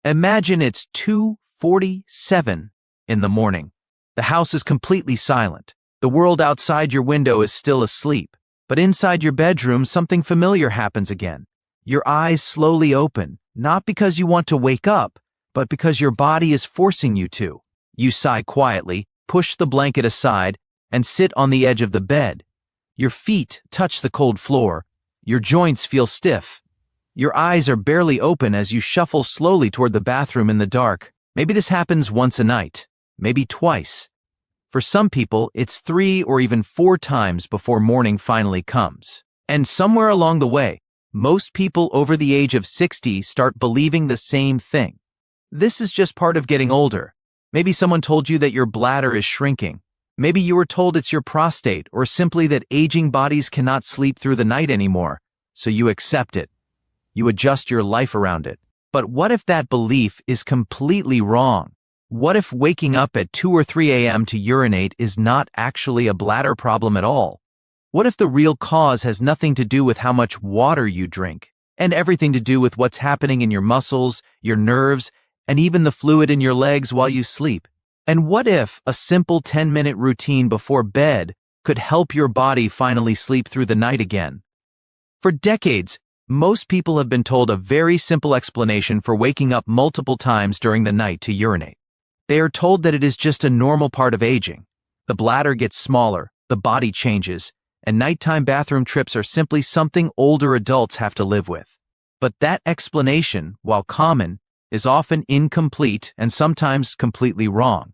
Imagine it's 2:47 in the morning. The house is completely silent. The world outside your window is still asleep. But inside your bedroom, something familiar happens again. Your eyes slowly open, not because you want to wake up, but because your body is forcing you to. You sigh quietly, push the blanket aside, and sit on the edge of the bed. Your feet touch the cold floor. Your joints feel stiff. Your eyes are barely open as you shuffle slowly toward the bathroom in the dark. Maybe this happens once a night, maybe twice. For some people, it's 3 or even 4 times before morning finally comes. And somewhere along the way, most people over the age of 60 start believing the same thing. This is just part of getting older. Maybe someone told you that your bladder is shrinking. Maybe you were told it's your prostate, or simply that aging bodies cannot sleep through the night anymore, so you accept it. You adjust your life around it. But what if that belief is completely wrong? What if waking up at 2 or 3 a.m. to urinate is not actually a bladder problem at all? What if the real cause has nothing to do with how much water you drink, and everything to do with what's happening in your muscles, your nerves, and even the fluid in your legs while you sleep? And what if a simple 10-minute routine before bed could help your body finally sleep through the night again? For decades, most people have been told a very simple explanation for waking up multiple times during the night to urinate. They are told that it is just a normal part of aging. The bladder gets smaller, the body changes, and nighttime bathroom trips are simply something older adults have to live with. But that explanation, while common, is often incomplete and sometimes completely wrong.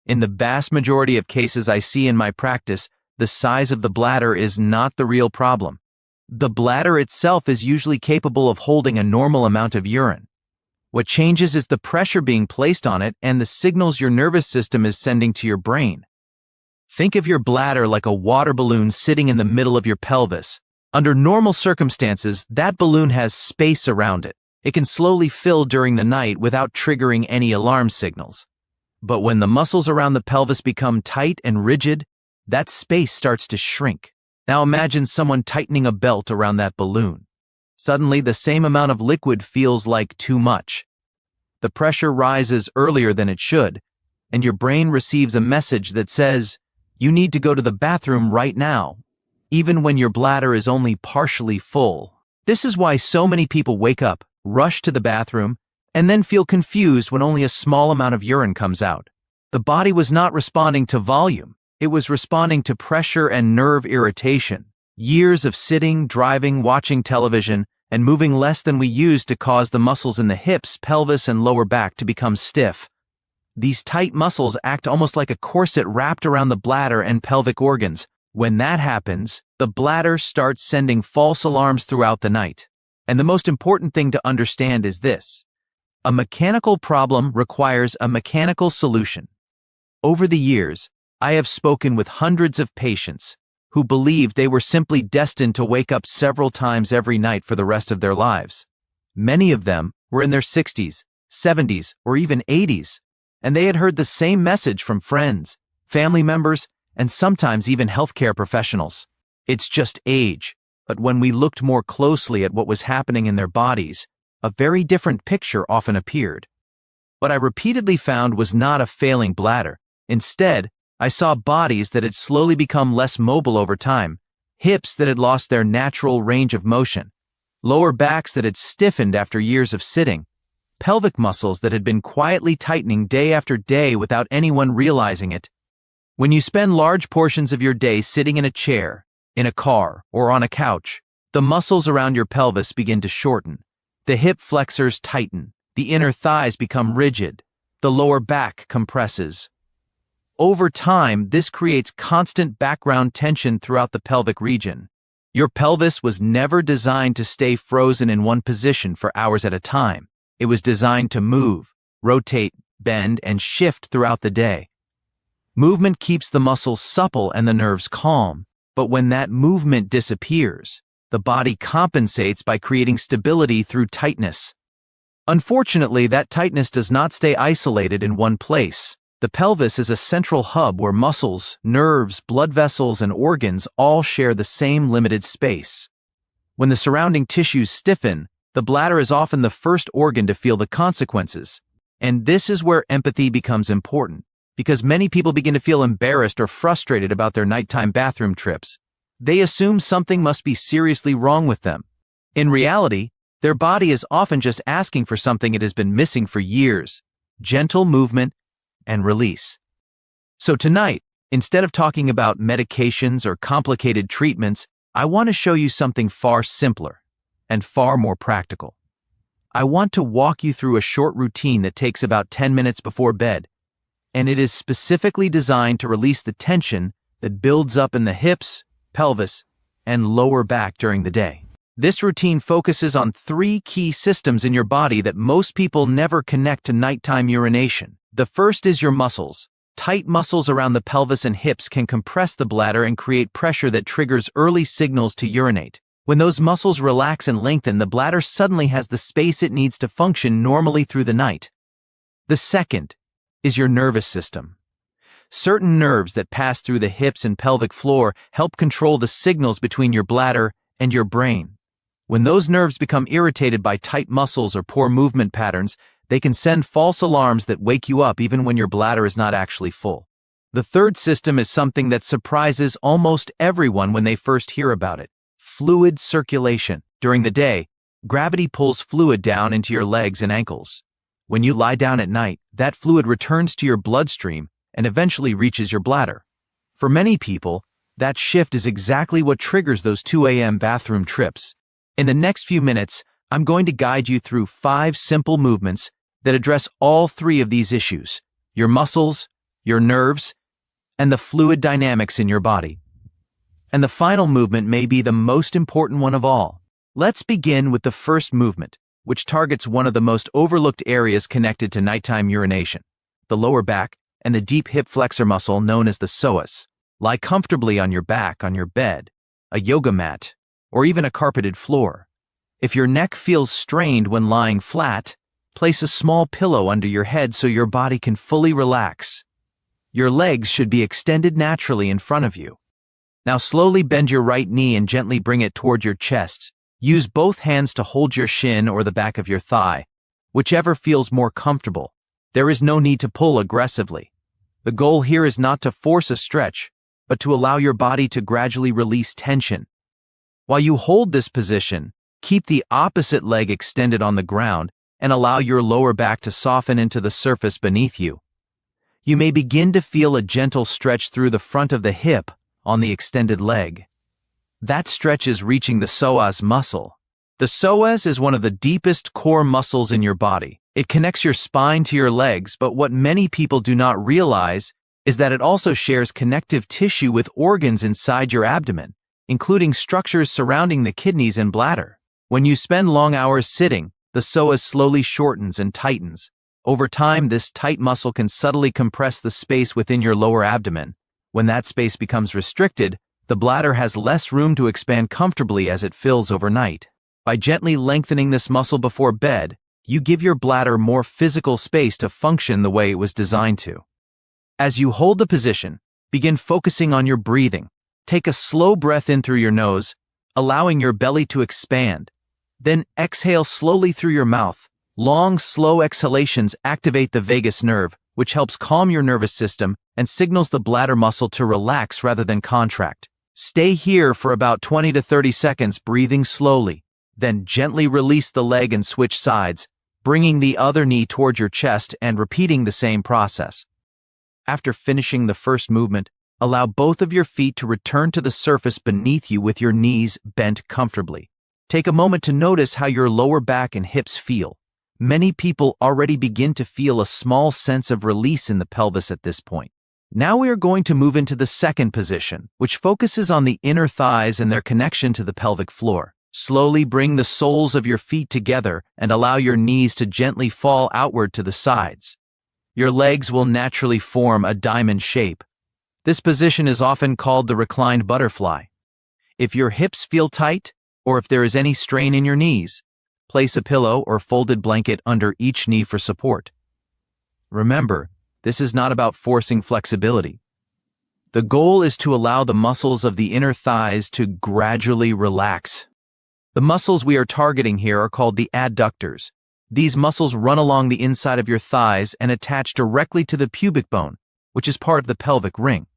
In the vast majority of cases I see in my practice, the size of the bladder is not the real problem. The bladder itself is usually capable of holding a normal amount of urine. What changes is the pressure being placed on it and the signals your nervous system is sending to your brain. Think of your bladder like a water balloon sitting in the middle of your pelvis. Under normal circumstances, that balloon has space around it. It can slowly fill during the night without triggering any alarm signals. But when the muscles around the pelvis become tight and rigid, that space starts to shrink. Now imagine someone tightening a belt around that balloon. Suddenly, the same amount of liquid feels like too much. The pressure rises earlier than it should, and your brain receives a message that says, "You need to go to the bathroom right now," even when your bladder is only partially full. This is why so many people wake up, rush to the bathroom, and then feel confused when only a small amount of urine comes out. The body was not responding to volume. It was responding to pressure and nerve irritation. Years of sitting, driving, watching television, and moving less than we used to cause the muscles in the hips, pelvis, and lower back to become stiff. These tight muscles act almost like a corset wrapped around the bladder and pelvic organs. When that happens, the bladder starts sending false alarms throughout the night. And the most important thing to understand is this: a mechanical problem requires a mechanical solution. Over the years, I have spoken with hundreds of patients who believed they were simply destined to wake up several times every night for the rest of their lives. Many of them were in their 60s, 70s, or even 80s, and they had heard the same message from friends, family members, and sometimes even healthcare professionals. It's just age. But when we looked more closely at what was happening in their bodies, a very different picture often appeared. What I repeatedly found was not a failing bladder. Instead, I saw bodies that had slowly become less mobile over time, hips that had lost their natural range of motion, lower backs that had stiffened after years of sitting, pelvic muscles that had been quietly tightening day after day without anyone realizing it. When you spend large portions of your day sitting in a chair, in a car, or on a couch, the muscles around your pelvis begin to shorten. The hip flexors tighten, the inner thighs become rigid, the lower back compresses. Over time, this creates constant background tension throughout the pelvic region. Your pelvis was never designed to stay frozen in one position for hours at a time. It was designed to move, rotate, bend, and shift throughout the day. Movement keeps the muscles supple and the nerves calm, but when that movement disappears, the body compensates by creating stability through tightness. Unfortunately, that tightness does not stay isolated in one place. The pelvis is a central hub where muscles, nerves, blood vessels, and organs all share the same limited space. When the surrounding tissues stiffen, The bladder is often the first organ to feel the consequences. And this is where empathy becomes important, because many people begin to feel embarrassed or frustrated about their nighttime bathroom trips. They assume something must be seriously wrong with them. In reality, their body is often just asking for something it has been missing for years: gentle movement and release. So tonight, instead of talking about medications or complicated treatments, I want to show you something far simpler and far more practical. I want to walk you through a short routine that takes about 10 minutes before bed, and it is specifically designed to release the tension that builds up in the hips, pelvis, and lower back during the day. This routine focuses on 3 key systems in your body that most people never connect to nighttime urination. The first is your muscles. Tight muscles around the pelvis and hips can compress the bladder and create pressure that triggers early signals to urinate. When those muscles relax and lengthen, the bladder suddenly has the space it needs to function normally through the night. The second is your nervous system. Certain nerves that pass through the hips and pelvic floor help control the signals between your bladder and your brain. When those nerves become irritated by tight muscles or poor movement patterns, they can send false alarms that wake you up even when your bladder is not actually full. The third system is something that surprises almost everyone when they first hear about it: fluid circulation. During the day, gravity pulls fluid down into your legs and ankles. When you lie down at night, that fluid returns to your bloodstream and eventually reaches your bladder. For many people, that shift is exactly what triggers those 2 a.m. bathroom trips. In the next few minutes, I'm going to guide you through 5 simple movements that address all 3 of these issues: your muscles, your nerves, and the fluid dynamics in your body. And the final movement may be the most important one of all. Let's begin with the first movement, which targets one of the most overlooked areas connected to nighttime urination: the lower back and the deep hip flexor muscle known as the psoas. Lie comfortably on your back on your bed, a yoga mat, or even a carpeted floor. If your neck feels strained when lying flat, place a small pillow under your head so your body can fully relax. Your legs should be extended naturally in front of you. Now slowly bend your right knee and gently bring it toward your chest. Use both hands to hold your shin or the back of your thigh, whichever feels more comfortable. There is no need to pull aggressively. The goal here is not to force a stretch, but to allow your body to gradually release tension. While you hold this position, keep the opposite leg extended on the ground and allow your lower back to soften into the surface beneath you. You may begin to feel a gentle stretch through the front of the hip on the extended leg. That stretch is reaching the psoas muscle. The psoas is one of the deepest core muscles in your body. It connects your spine to your legs, but what many people do not realize is that it also shares connective tissue with organs inside your abdomen, including structures surrounding the kidneys and bladder. When you spend long hours sitting, the psoas slowly shortens and tightens. Over time, this tight muscle can subtly compress the space within your lower abdomen. When that space becomes restricted, the bladder has less room to expand comfortably as it fills overnight. By gently lengthening this muscle before bed, you give your bladder more physical space to function the way it was designed to. As you hold the position, begin focusing on your breathing. Take a slow breath in through your nose, allowing your belly to expand. Then exhale slowly through your mouth. Long, slow exhalations activate the vagus nerve, which helps calm your nervous system and signals the bladder muscle to relax rather than contract. Stay here for about 20 to 30 seconds, breathing slowly. Then gently release the leg and switch sides, bringing the other knee toward your chest and repeating the same process. After finishing the first movement, allow both of your feet to return to the surface beneath you with your knees bent comfortably. Take a moment to notice how your lower back and hips feel. Many people already begin to feel a small sense of release in the pelvis at this point. Now we are going to move into the second position, which focuses on the inner thighs and their connection to the pelvic floor. Slowly bring the soles of your feet together and allow your knees to gently fall outward to the sides. Your legs will naturally form a diamond shape. This position is often called the reclined butterfly. If your hips feel tight, or if there is any strain in your knees, place a pillow or folded blanket under each knee for support. Remember, this is not about forcing flexibility. The goal is to allow the muscles of the inner thighs to gradually relax. The muscles we are targeting here are called the adductors. These muscles run along the inside of your thighs and attach directly to the pubic bone, which is part of the pelvic ring.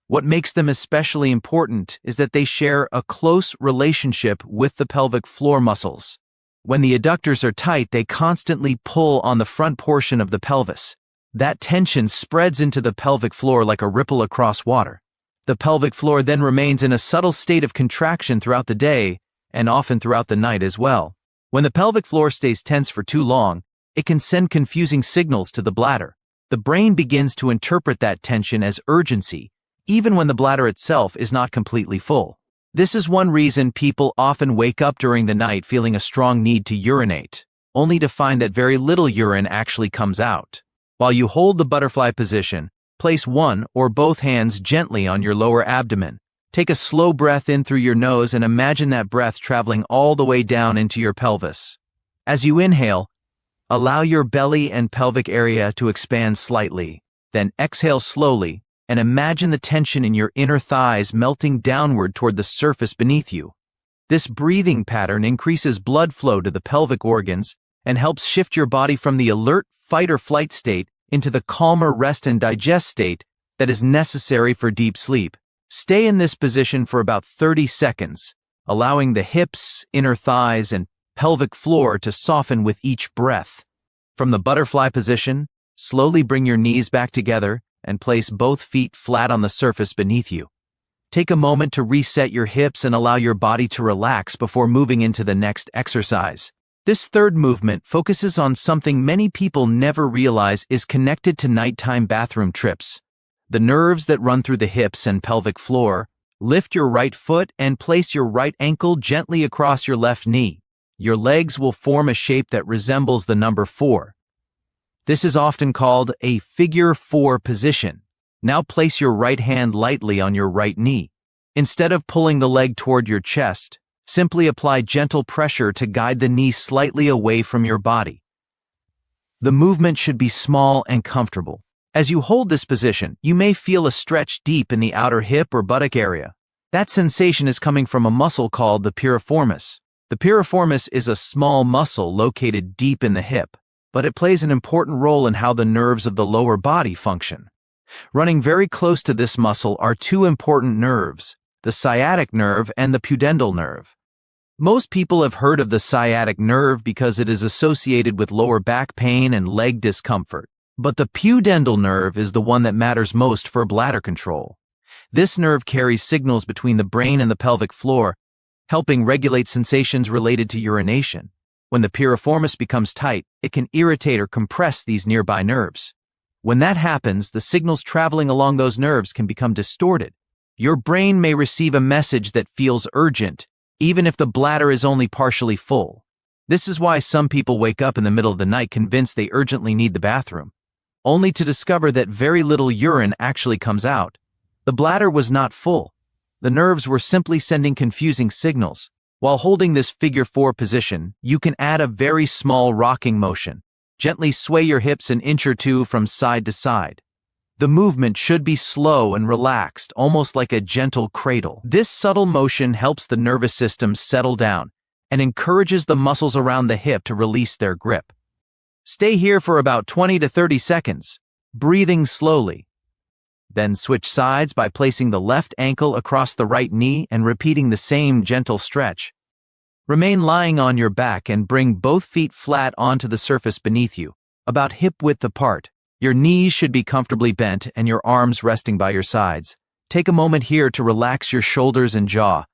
What makes them especially important is that they share a close relationship with the pelvic floor muscles. When the adductors are tight, they constantly pull on the front portion of the pelvis. That tension spreads into the pelvic floor like a ripple across water. The pelvic floor then remains in a subtle state of contraction throughout the day and often throughout the night as well. When the pelvic floor stays tense for too long, it can send confusing signals to the bladder. The brain begins to interpret that tension as urgency, even when the bladder itself is not completely full. This is one reason people often wake up during the night feeling a strong need to urinate, only to find that very little urine actually comes out. While you hold the butterfly position, place one or both hands gently on your lower abdomen. Take a slow breath in through your nose and imagine that breath traveling all the way down into your pelvis. As you inhale, allow your belly and pelvic area to expand slightly. Then exhale slowly and imagine the tension in your inner thighs melting downward toward the surface beneath you. This breathing pattern increases blood flow to the pelvic organs and helps shift your body from the alert fight or flight state into the calmer rest and digest state that is necessary for deep sleep. Stay in this position for about 30 seconds, allowing the hips, inner thighs, and pelvic floor to soften with each breath. From the butterfly position, slowly bring your knees back together and place both feet flat on the surface beneath you. Take a moment to reset your hips and allow your body to relax before moving into the next exercise. This third movement focuses on something many people never realize is connected to nighttime bathroom trips. The nerves that run through the hips and pelvic floor. Lift your right foot and place your right ankle gently across your left knee. Your legs will form a shape that resembles the number 4. This is often called a figure 4 position. Now place your right hand lightly on your right knee. Instead of pulling the leg toward your chest, simply apply gentle pressure to guide the knee slightly away from your body. The movement should be small and comfortable. As you hold this position, you may feel a stretch deep in the outer hip or buttock area. That sensation is coming from a muscle called the piriformis. The piriformis is a small muscle located deep in the hip, but it plays an important role in how the nerves of the lower body function. Running very close to this muscle are two important nerves, the sciatic nerve and the pudendal nerve. Most people have heard of the sciatic nerve because it is associated with lower back pain and leg discomfort. But the pudendal nerve is the one that matters most for bladder control. This nerve carries signals between the brain and the pelvic floor, helping regulate sensations related to urination. When the piriformis becomes tight, it can irritate or compress these nearby nerves. When that happens, the signals traveling along those nerves can become distorted. Your brain may receive a message that feels urgent, even if the bladder is only partially full. This is why some people wake up in the middle of the night convinced they urgently need the bathroom, only to discover that very little urine actually comes out. The bladder was not full. The nerves were simply sending confusing signals. While holding this figure 4 position, you can add a very small rocking motion. Gently sway your hips an inch or two from side to side. The movement should be slow and relaxed, almost like a gentle cradle. This subtle motion helps the nervous system settle down and encourages the muscles around the hip to release their grip. Stay here for about 20 to 30 seconds, breathing slowly. Then switch sides by placing the left ankle across the right knee and repeating the same gentle stretch. Remain lying on your back and bring both feet flat onto the surface beneath you, about hip width apart. Your knees should be comfortably bent and your arms resting by your sides. Take a moment here to relax your shoulders and jaw.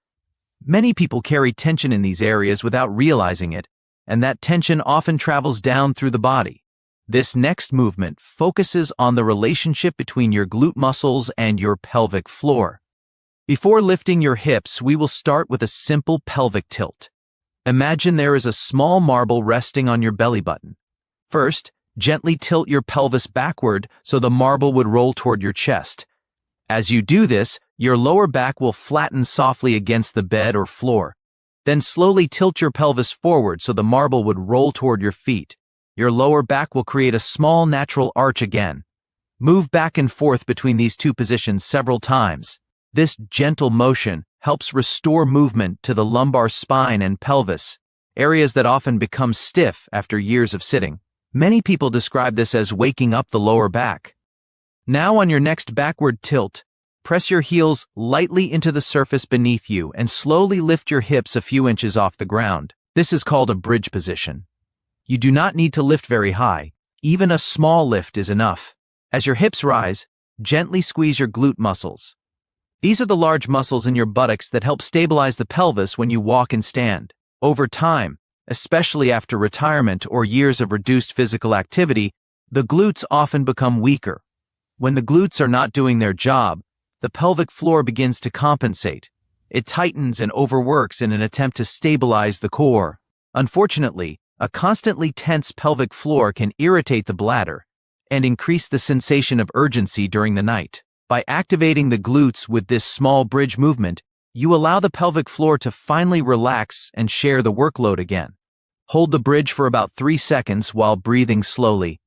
Many people carry tension in these areas without realizing it, and that tension often travels down through the body. This next movement focuses on the relationship between your glute muscles and your pelvic floor. Before lifting your hips, we will start with a simple pelvic tilt. Imagine there is a small marble resting on your belly button. First, gently tilt your pelvis backward so the marble would roll toward your chest. As you do this, your lower back will flatten softly against the bed or floor. Then slowly tilt your pelvis forward so the marble would roll toward your feet. Your lower back will create a small natural arch again. Move back and forth between these two positions several times. This gentle motion helps restore movement to the lumbar spine and pelvis, areas that often become stiff after years of sitting. Many people describe this as waking up the lower back. Now on your next backward tilt, press your heels lightly into the surface beneath you and slowly lift your hips a few inches off the ground. This is called a bridge position. You do not need to lift very high. Even a small lift is enough. As your hips rise, gently squeeze your glute muscles. These are the large muscles in your buttocks that help stabilize the pelvis when you walk and stand. Over time, especially after retirement or years of reduced physical activity, the glutes often become weaker. When the glutes are not doing their job, the pelvic floor begins to compensate. It tightens and overworks in an attempt to stabilize the core. Unfortunately, a constantly tense pelvic floor can irritate the bladder and increase the sensation of urgency during the night. By activating the glutes with this small bridge movement, you allow the pelvic floor to finally relax and share the workload again. Hold the bridge for about 3 seconds while breathing slowly.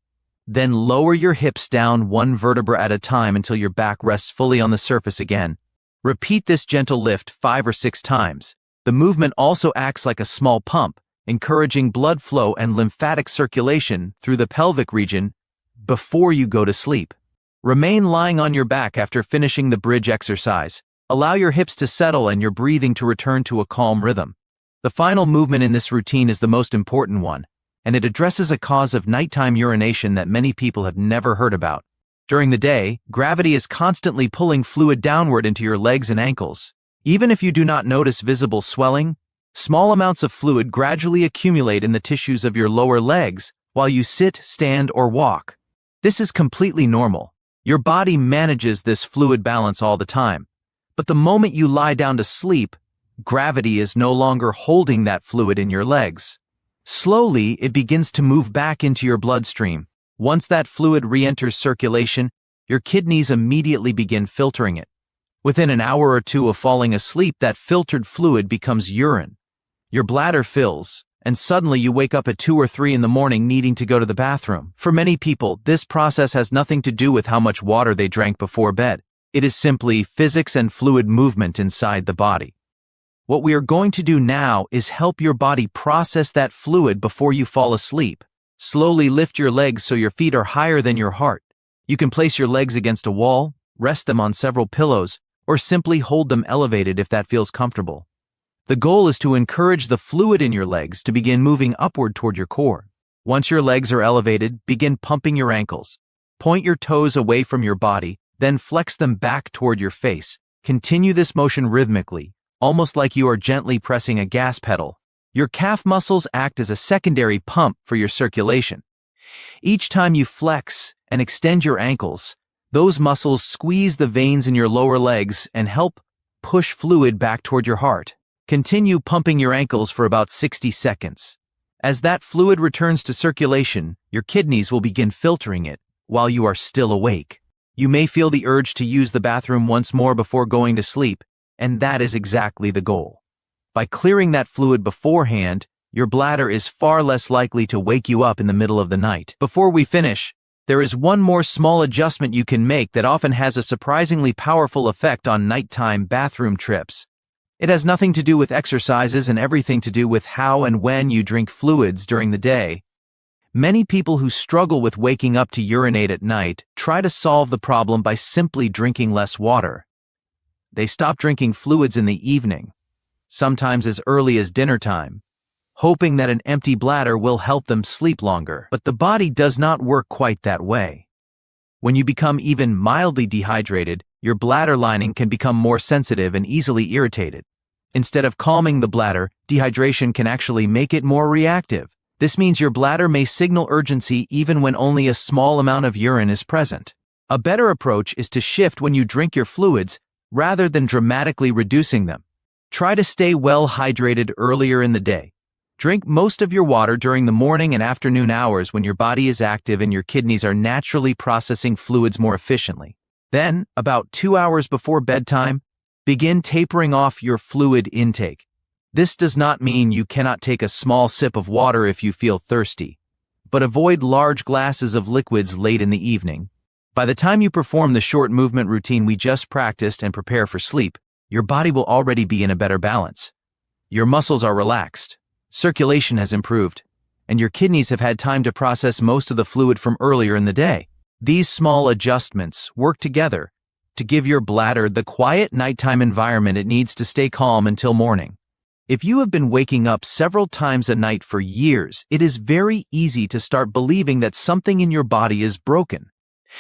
Then lower your hips down one vertebra at a time until your back rests fully on the surface again. Repeat this gentle lift 5 or 6 times. The movement also acts like a small pump, encouraging blood flow and lymphatic circulation through the pelvic region before you go to sleep. Remain lying on your back after finishing the bridge exercise. Allow your hips to settle and your breathing to return to a calm rhythm. The final movement in this routine is the most important one, and it addresses a cause of nighttime urination that many people have never heard about. During the day, gravity is constantly pulling fluid downward into your legs and ankles. Even if you do not notice visible swelling, small amounts of fluid gradually accumulate in the tissues of your lower legs while you sit, stand, or walk. This is completely normal. Your body manages this fluid balance all the time. But the moment you lie down to sleep, gravity is no longer holding that fluid in your legs. Slowly, it begins to move back into your bloodstream. Once that fluid re-enters circulation, your kidneys immediately begin filtering it. Within an hour or two of falling asleep, that filtered fluid becomes urine. Your bladder fills, and suddenly you wake up at 2 or 3 in the morning needing to go to the bathroom. For many people, this process has nothing to do with how much water they drank before bed. It is simply physics and fluid movement inside the body. What we are going to do now is help your body process that fluid before you fall asleep. Slowly lift your legs so your feet are higher than your heart. You can place your legs against a wall, rest them on several pillows, or simply hold them elevated if that feels comfortable. The goal is to encourage the fluid in your legs to begin moving upward toward your core. Once your legs are elevated, begin pumping your ankles. Point your toes away from your body, then flex them back toward your face. Continue this motion rhythmically, almost like you are gently pressing a gas pedal. Your calf muscles act as a secondary pump for your circulation. Each time you flex and extend your ankles, those muscles squeeze the veins in your lower legs and help push fluid back toward your heart. Continue pumping your ankles for about 60 seconds. As that fluid returns to circulation, your kidneys will begin filtering it while you are still awake. You may feel the urge to use the bathroom once more before going to sleep, and that is exactly the goal. By clearing that fluid beforehand, your bladder is far less likely to wake you up in the middle of the night. Before we finish, there is one more small adjustment you can make that often has a surprisingly powerful effect on nighttime bathroom trips. It has nothing to do with exercises and everything to do with how and when you drink fluids during the day. Many people who struggle with waking up to urinate at night try to solve the problem by simply drinking less water. They stop drinking fluids in the evening, sometimes as early as dinner time, hoping that an empty bladder will help them sleep longer. But the body does not work quite that way. When you become even mildly dehydrated, your bladder lining can become more sensitive and easily irritated. Instead of calming the bladder, dehydration can actually make it more reactive. This means your bladder may signal urgency even when only a small amount of urine is present. A better approach is to shift when you drink your fluids rather than dramatically reducing them. Try to stay well hydrated earlier in the day. Drink most of your water during the morning and afternoon hours when your body is active and your kidneys are naturally processing fluids more efficiently. Then, about 2 hours before bedtime, begin tapering off your fluid intake. This does not mean you cannot take a small sip of water if you feel thirsty, but avoid large glasses of liquids late in the evening. By the time you perform the short movement routine we just practiced and prepare for sleep, your body will already be in a better balance. Your muscles are relaxed, circulation has improved, and your kidneys have had time to process most of the fluid from earlier in the day. These small adjustments work together to give your bladder the quiet nighttime environment it needs to stay calm until morning. If you have been waking up several times a night for years, it is very easy to start believing that something in your body is broken.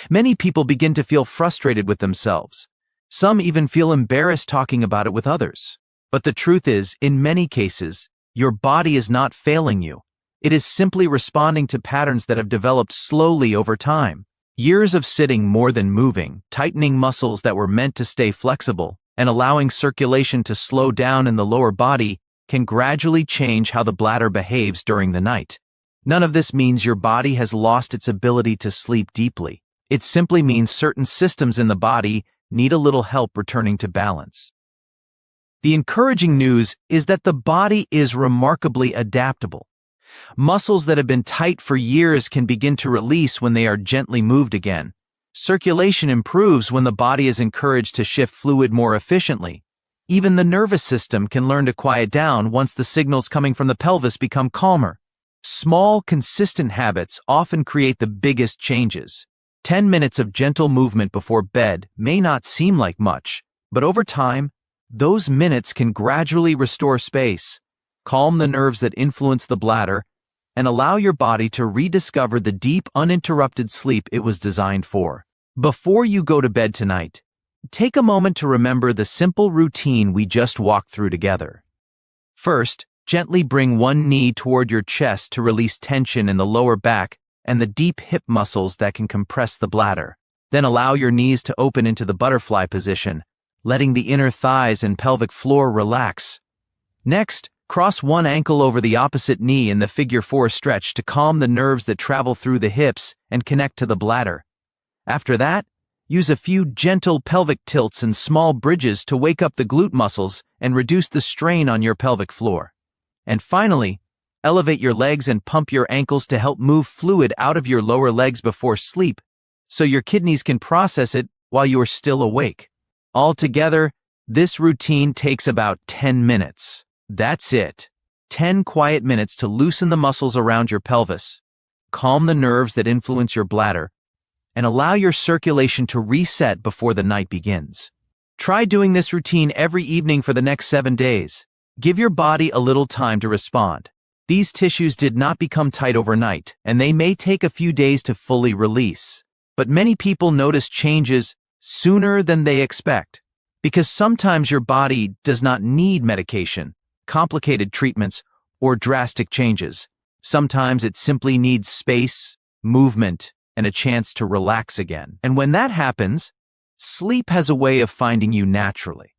Many people begin to feel frustrated with themselves. Some even feel embarrassed talking about it with others. But the truth is, in many cases, your body is not failing you. It is simply responding to patterns that have developed slowly over time. Years of sitting more than moving, tightening muscles that were meant to stay flexible, and allowing circulation to slow down in the lower body can gradually change how the bladder behaves during the night. None of this means your body has lost its ability to sleep deeply. It simply means certain systems in the body need a little help returning to balance. The encouraging news is that the body is remarkably adaptable. Muscles that have been tight for years can begin to release when they are gently moved again. Circulation improves when the body is encouraged to shift fluid more efficiently. Even the nervous system can learn to quiet down once the signals coming from the pelvis become calmer. Small, consistent habits often create the biggest changes. 10 minutes of gentle movement before bed may not seem like much, but over time, those minutes can gradually restore space, calm the nerves that influence the bladder, and allow your body to rediscover the deep, uninterrupted sleep it was designed for. Before you go to bed tonight, take a moment to remember the simple routine we just walked through together. First, gently bring one knee toward your chest to release tension in the lower back and the deep hip muscles that can compress the bladder. Then allow your knees to open into the butterfly position, letting the inner thighs and pelvic floor relax. Next, cross one ankle over the opposite knee in the figure 4 stretch to calm the nerves that travel through the hips and connect to the bladder. After that, use a few gentle pelvic tilts and small bridges to wake up the glute muscles and reduce the strain on your pelvic floor. And finally, elevate your legs and pump your ankles to help move fluid out of your lower legs before sleep, so your kidneys can process it while you are still awake. Altogether, this routine takes about 10 minutes. That's it. 10 quiet minutes to loosen the muscles around your pelvis, calm the nerves that influence your bladder, and allow your circulation to reset before the night begins. Try doing this routine every evening for the next 7 days. Give your body a little time to respond. These tissues did not become tight overnight, and they may take a few days to fully release. But many people notice changes sooner than they expect, because sometimes your body does not need medication, complicated treatments, or drastic changes. Sometimes it simply needs space, movement, and a chance to relax again. And when that happens, sleep has a way of finding you naturally.